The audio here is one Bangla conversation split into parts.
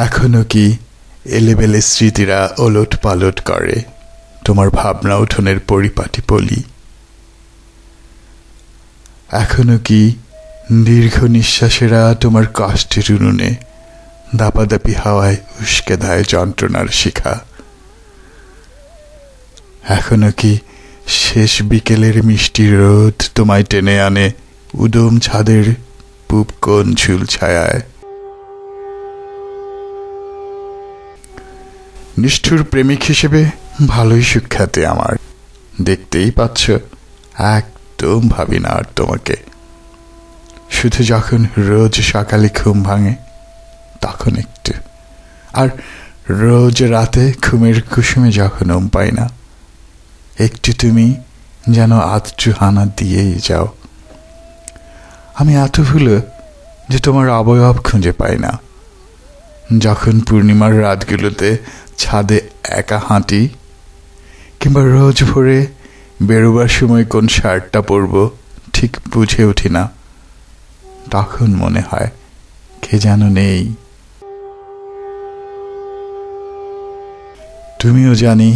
এখনো কি এলেবেলে স্মৃতিরা ওলট পালট করে তোমার ভাবনা উঠোনের পরিপাটি পলি? এখনো কি দীর্ঘ নিঃশ্বাসেরা তোমার কষ্টের উনুনে দাপাদাপি হাওয়ায় উস্কে দেয় যন্ত্রণার শিখা? এখনো কি শেষ বিকেলের মিষ্টি রোদ তোমায় টেনে আনে উদম ছাদের পূব কোণ ঝুল ছায়ায়? নিষ্ঠুর প্রেমিক হিসেবে ভালোই সুখ্যাতি আমার, দেখতেই পাচ্ছ। একদম ভাবি না আর তোমাকে। শুধু যখন রোজ সকালে ঘুম ভাঙে তখন একটু, আর রোজ রাতে ঘুমের কুসুমে যখন পাই না একটু তুমি যেন আধটু হানা দিয়েই যাও। আমি এত ভুলো যে তোমার অবয়ব খুঁজে পাই না। যখন পূর্ণিমার রাতগুলোতে ছাদে একা হাঁটি, কিংবা রোজ ভোরে বেরোবার সময় কোন শার্টটা পরব ঠিক বুঝে উঠি না, তখন মনে হয় কে যেন নেই। তুমিও জানি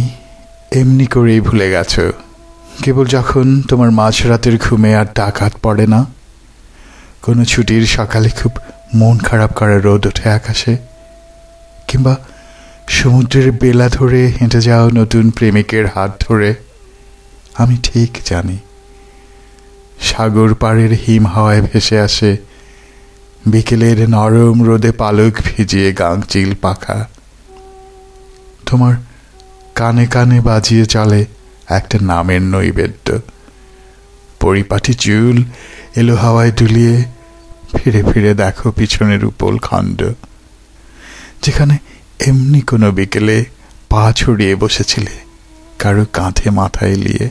এমনি করেই ভুলে গেছো, কেবল যখন তোমার মাঝরাতের ঘুমে আর ডাকাত পড়ে না, কোনো ছুটির সকালে খুব মন খারাপ করা রোদ ওঠে আকাশে, কিংবা সমুদ্রের বেলা ধরে হেঁটে যাও নতুন প্রেমিকের হাত ধরে। আমি ঠিক জানি সাগর পাড়ের হিম হাওয়ায় ভেসে আসে বিকেলের নরম রোদে পালক ভিজিয়ে গাংচিল পাখা। তোমার কানে কানে বাজিয়ে চলে একটা নামের নৈবেদ্য। পরিপাটি চুল এলো হাওয়ায় দুলিয়ে ফিরে ফিরে দেখো পিছনের উপল খণ্ড, যেখানে এমনি কোনো বিকেলে পা ছড়িয়ে বসেছিলে কারো কাঁধে মাথা এলিয়ে।